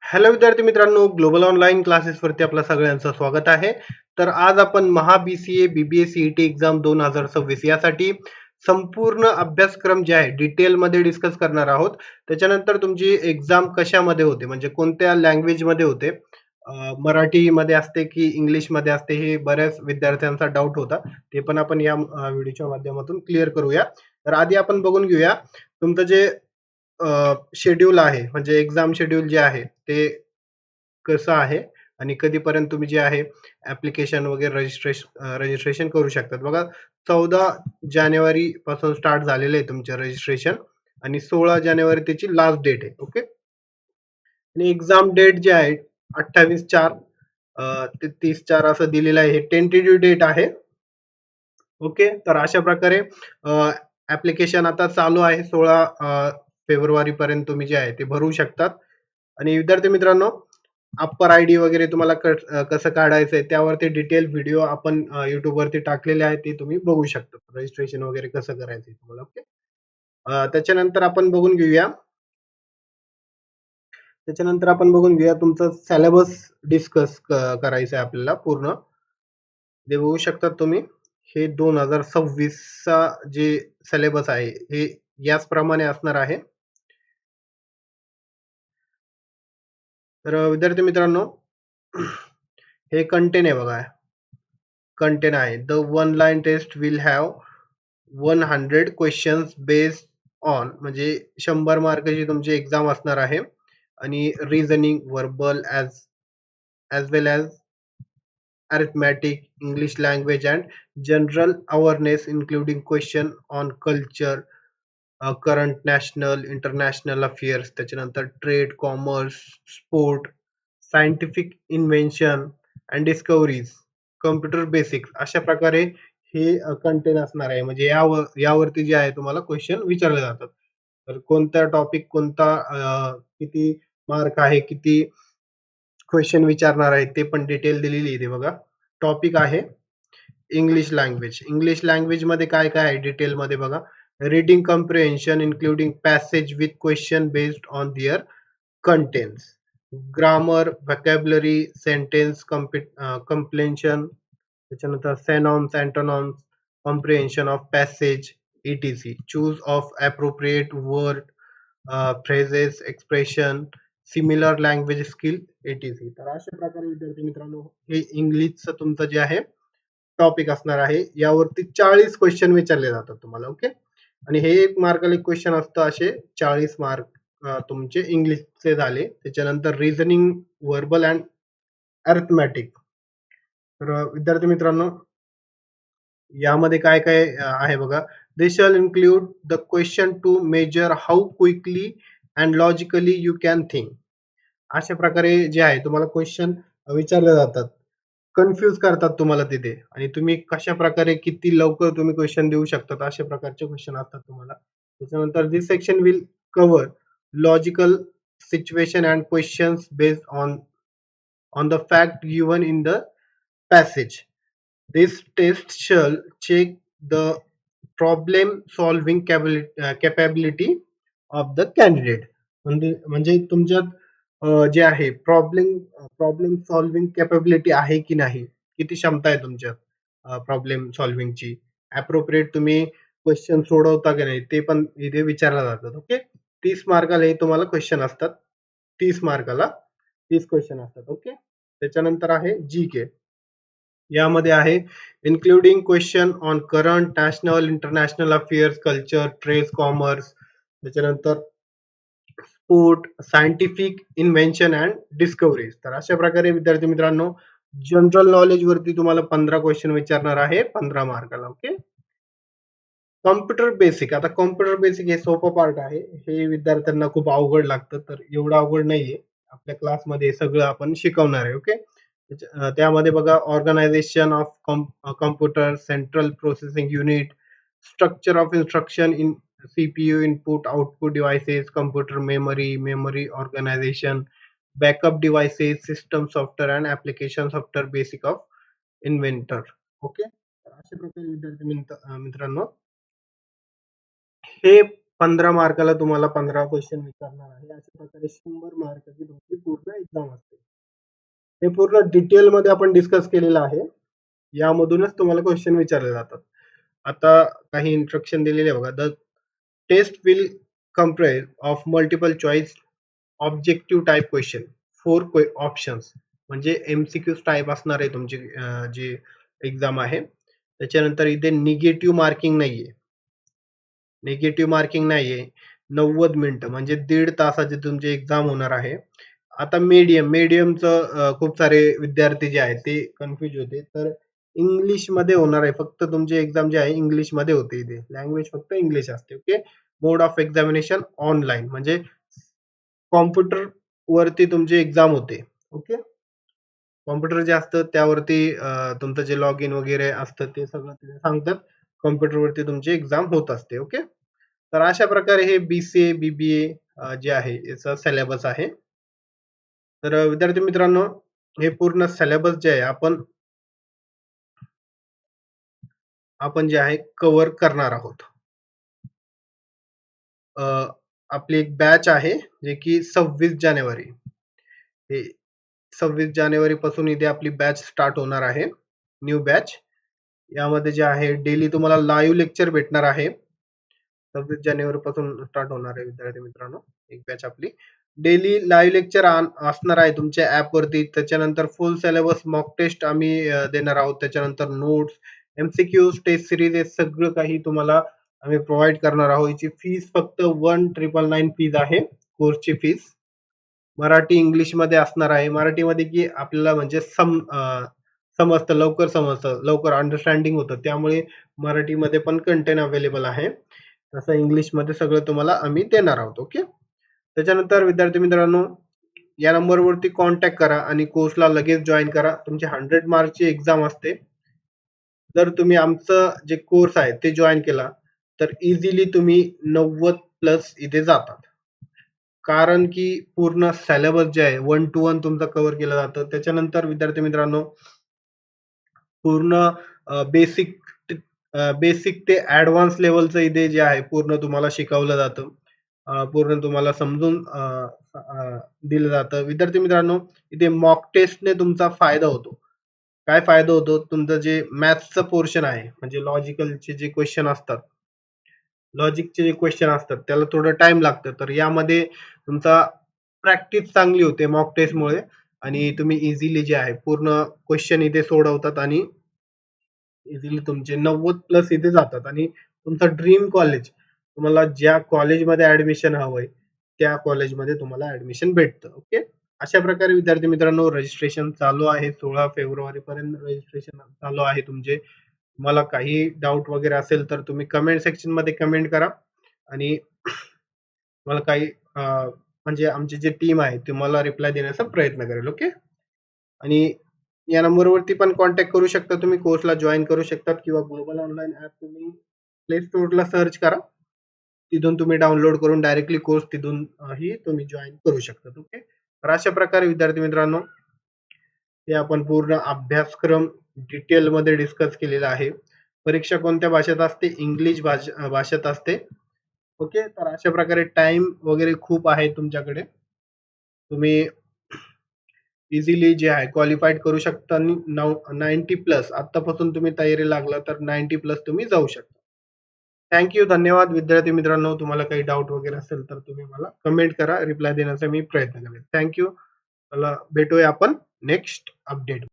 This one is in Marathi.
हॅलो विद्यार्थी मित्रांनो, ग्लोबल ऑनलाईन क्लासेसवरती आपलं सगळ्यांचं स्वागत आहे. तर आज आपण महा BCA, BBA, CET एक्झाम 2026 यासाठी संपूर्ण अभ्यासक्रम जे आहे डिटेलमध्ये डिस्कस करणार आहोत. त्याच्यानंतर तुमची एक्झाम कशामध्ये होते, म्हणजे कोणत्या लँग्वेजमध्ये होते, मराठीमध्ये असते की इंग्लिशमध्ये असते, हे बऱ्याच विद्यार्थ्यांचा डाऊट होता. ते पण आपण या व्हिडिओच्या माध्यमातून क्लिअर करूया. तर आधी आपण बघून घेऊया तुमचं जे शेड्यूल आहे, म्हणजे एक्झाम शेड्यूल जे आहे ते कसं आहे आणि कधीपर्यंत तुम्ही जे आहे ऍप्लिकेशन वगैरे रजिस्ट्रेशन करू शकतात. बघा, 14 जानेवारी पासून स्टार्ट झालेलं आहे तुमचं रजिस्ट्रेशन आणि 16 जानेवारी त्याची लास्ट डेट आहे. ओके, आणि एक्झाम डेट जे आहे 28/4 ते 30/4 असं दिलेलं आहे. हे टेंटेटिव्ह डेट आहे. ओके, तर अशा प्रकारे ऍप्लिकेशन आता चालू आहे. 16 फेब्रुवारी पर्यंत तुम्ही जे आहे ते भरू शकतात. आणि विद्यार्थी मित्रांनो, अप्पर आयडी वगैरे तुम्हाला कसं काढायचंय त्यावरती डिटेल व्हिडिओ आपण युट्यूब वरती टाकलेले आहे, ते तुम्ही बघू शकता. रजिस्ट्रेशन वगैरे कसं करायचंय तुम्हाला. ओके, त्याच्यानंतर आपण बघून घेऊया तुमचं सिलेबस डिस्कस करायचं आहे आपल्याला पूर्ण. ते बघू शकता तुम्ही. हे 2026 चा जे सिलेबस आहे हे याच प्रमाणे असणार आहे. तर विद्यार्थी मित्रांनो, हे कंटेन आहे बघा. कंटेन आहे. The one line test will have 100 questions based on, म्हणजे 100 मार्काची तुमची एक्झाम असणार आहे. आणि reasoning, verbal as well as arithmetic, English language, and general awareness, including question on culture, current national international affairs, त्याच्यानंतर trade, commerce, sport, scientific invention and discoveries, computer basics, अशा प्रकारे हे कंटेन असणार आहे. म्हणजे यावरती जे आहे तुम्हाला क्वेश्चन विचारले जातात. तर कोणता टॉपिक, कोणता किती मार्क आहे, किती क्वेश्चन विचारणार आहे, ते पण डिटेल दिलेली आहे. बघा, टॉपिक आहे इंग्लिश लँग्वेज. इंग्लिश लँग्वेज मध्ये काय काय आहे डिटेल मध्ये बघा. Reading comprehension including passage with question based on their contents, grammar, vocabulary, sentence completion, त्याच्यानंतर synonyms, antonyms, comprehension of passage, etc. Choose of appropriate word, phrases, expression, similar language skill, etc. तर अशा प्रकारे विद्यार्थी मित्रांनो, हे इंग्लिशचं तुमचं जे आहे टॉपिक असणार आहे. यावरती 40 क्वेश्चन विचारले जातात तुम्हाला. ओके, आणि हे 1 मार्काला एक क्वेश्चन असतं. असे 40 मार्क तुमचे इंग्लिशचे झाले. त्याच्यानंतर रिझनिंग, व्हर्बल अँड अरिथमॅटिक. तर विद्यार्थी मित्रांनो, यामध्ये काय काय आहे बघा. They shall include the question to measure how quickly and logically you can think. अशा प्रकारे जे आहे तुम्हाला क्वेश्चन विचारले जातात, कन्फ्यूज करतात तुम्हाला तिथे, आणि तुम्ही कशा प्रकारे किती लवकर तुम्ही क्वेश्चन देऊ शकतात, अशा प्रकारचे क्वेश्चन असतात तुम्हाला. त्याच्यानंतर this section will cover logical situation and questions based on the fact given in the passage. This test shall check the problem solving capability of the candidate. म्हणजे तुमच्यात जे आहे प्रॉब्लेम सॉल्विंग कॅपेबिलिटी आहे की नाही, किती क्षमता आहे तुमच्यात प्रॉब्लेम सॉल्विंगची, अप्रोप्रिएट तुम्ही क्वेश्चन सोडवता की नाही, ते पण इथे विचारलं जातात. ओके, 30 मार्काला हे तुम्हाला क्वेश्चन असतात. 30 मार्काला 30 क्वेश्चन असतात. ओके, त्याच्यानंतर आहे जी के. यामध्ये आहे including question on current, national, international affairs, culture, trade, commerce, त्याच्यानंतर sport, scientific invention and discoveries. तर अशा प्रकारे विद्यार्थी मित्रांनो, जनरल नॉलेज वरती तुम्हाला 15 क्वेश्चन विचारणार आहे 15 मार्काला. Okay, computer basic. आता कॉम्प्युटर बेसिक हे सोपं पार्ट आहे. हे विद्यार्थ्यांना खूप अवघड लागतं, तर एवढं अवघड नाहीये. आपल्या क्लासमध्ये सगळं आपण शिकवणार आहे. ओके, त्यामध्ये बघा, organisation of computer, central processing unit, structure of instruction in CPU, input output devices, computer memory organisation, backup devices, system software and application software, basic of inventor. Okay, अशा प्रकारे विद्यार्थी मित्रांनो, हे 15 मार्काला तुम्हाला 15 क्वेश्चन विचारणार आहे. अशा प्रकारे 100 मार्काची तुमची पूर्ण एक्झाम असते. हे पूर्ण डिटेलमध्ये आपण डिस्कस केलेलं आहे. यामधूनच तुम्हाला क्वेश्चन विचारले जातात. आता काही इन्स्ट्रक्शन दिलेले आहे बघा. The test will comprise of multiple choice objective type question, 4 options म्हणजे MCQ टाइप असणार आहे तुमची जी एक्झाम आहे. त्याच्यानंतर इथे निगेटिव्ह मार्किंग नाहीये. निगेटिव्ह मार्किंग नाहीये. 90 मिनिटं म्हणजे 1.5 तासाची तुमची एक्झाम होणार आहे. आता मीडियमचं खूप सारे विद्यार्थी जे आहेत ते कन्फ्युज होते. तर इंग्लिशमध्ये होणार आहे. फक्त तुमची एक्झाम जी आहे इंग्लिशमध्ये होते इथे. लँग्वेज फक्त इंग्लिश असते. Okay. Mode of examination online म्हणजे कॉम्प्युटर वरती तुमची एक्झाम होते. ओके. कॉम्प्युटर जे असतं त्यावरती तुमचं जे लॉग इन वगैरे असतं ते सगळं तिथे सांगतात. कॉम्प्युटरवरती तुमची एक्झाम होत असते. ओके. तर अशा प्रकारे हे BCA, BBA जे आहे याचा सिलेबस आहे. तर विद्यार्थी मित्रांनो हे पूर्ण सिलेबस जे आहे आपण जे आहे कव्हर करणार आहोत. आपली एक बॅच आहे जे की 26 जानेवारी हे 26 जानेवारी पासून इथे आपली बॅच स्टार्ट होणार आहे. New batch. यामध्ये जे आहे डेली तुम्हाला लाईव्ह लेक्चर भेटणार आहे. 26 जानेवारी पासून स्टार्ट होणार आहे विद्यार्थी मित्रांनो एक बॅच आपली. डेली लाईव्ह लेक्चर असणार आहे तुमच्या ऍप वरती. त्याच्यानंतर फुल सिलेबस मॉक टेस्ट आम्ही देणार आहोत. त्याच्यानंतर नोट्स, MCQ, टेस्ट सिरीज हे सगळं काही तुम्हाला आम्ही प्रोव्हाइड करणार आहोत. याची फीस फक्त 1999 फीज आहे कोर्सची फीस. मराठी इंग्लिश मध्ये असणार आहे. मराठीमध्ये की आपल्याला म्हणजे समजतं, लवकर समजतं, लवकर अंडरस्टँडिंग होतं. त्यामुळे मराठीमध्ये पण कंटेंट अवेलेबल आहे. तसं इंग्लिशमध्ये सगळं तुम्हाला आम्ही देणार आहोत. ओके. त्याच्यानंतर विद्यार्थी मित्रांनो या नंबरवरती कॉन्टॅक्ट करा आणि कोर्सला लगेच जॉईन करा. तुमची 100 मार्कची एक्झाम असते. जर तुम्ही आमचं जे कोर्स आहे ते जॉईन केला तर इझिली तुम्ही 90+ इथे जातात. कारण की पूर्ण सिलेबस जे आहे 1 to 1 तुमचं कव्हर केलं जातं. त्याच्यानंतर विद्यार्थी मित्रांनो पूर्ण बेसिक बेसिक ते ऍडव्हान्स लेवलचं इथे जे आहे पूर्ण तुम्हाला शिकवलं जातं. पूर्ण तुम्हाला समजून दिलं जातं. विद्यार्थी मित्रांनो इथे मॉक टेस्टने तुमचा फायदा होतो. काय फायदा होतो? तुमचं जे मॅथ्सचं पोर्शन आहे म्हणजे लॉजिकलचे जे क्वेश्चन असतात. लॉजिकचे जे क्वेश्चन असतात त्याला थोडं टाइम लागतं. तर यामध्ये तुमचा प्रॅक्टिस चांगली होते मॉक टेस्टमुळे आणि तुम्ही इझिली जे आहे पूर्ण क्वेश्चन इथे सोडवतात आणि इझिली तुमचे 90+ इथे जातात आणि तुमचं ड्रीम कॉलेज तुम्हाला ज्या कॉलेजमध्ये ऍडमिशन हवंय त्या कॉलेजमध्ये तुम्हाला ऍडमिशन भेटतं. ओके. अशा प्रकारे विद्यार्थी मित्रांनो रजिस्ट्रेशन चालू आहे. 16 फेब्रुवारी पर्यंत रजिस्ट्रेशन चालू आहे तुमचे. तुम्हाला काही डाऊट वगैरे असेल तर तुम्ही कमेंट सेक्शन मध्ये कमेंट करा आणि मला काही म्हणजे आमची जी टीम आहे तुम्हाला रिप्लाय देण्याचा प्रयत्न करेल. ओके. आणि या नंबरवरती पण कॉन्टॅक्ट करू शकता तुम्ही. कोर्सला जॉईन करू शकतात किंवा ग्लोबल ऑनलाईन ऍप तुम्ही प्ले स्टोअरला सर्च करा. तिथून तुम्ही डाउनलोड करून डायरेक्टली कोर्स तिथून ही तुम्ही जॉईन करू शकता. ओके. तर अशा प्रकारे विद्यार्थी मित्रांनो हे आपण पूर्ण अभ्यासक्रम डिटेलमध्ये डिस्कस केलेला आहे. परीक्षा कोणत्या भाषेत असते? इंग्लिश भाषेत असते. ओके. तर अशा प्रकारे टाइम वगैरे खूप आहे तुमच्याकडे. तुम्ही इझिली जे आहे क्वालिफाईड करू शकता आणि 90+ आतापासून तुम्ही तयारी लागला तर 90+ तुम्ही जाऊ शकता. थँक्यू. धन्यवाद विद्यार्थी मित्रांनो. तुम्हाला काही डाऊट वगैरे असेल तर तुम्ही मला कमेंट करा. रिप्लाय देण्याचा मी प्रयत्न करेन. थँक्यू. चला भेटूया आपण नेक्स्ट अपडेट.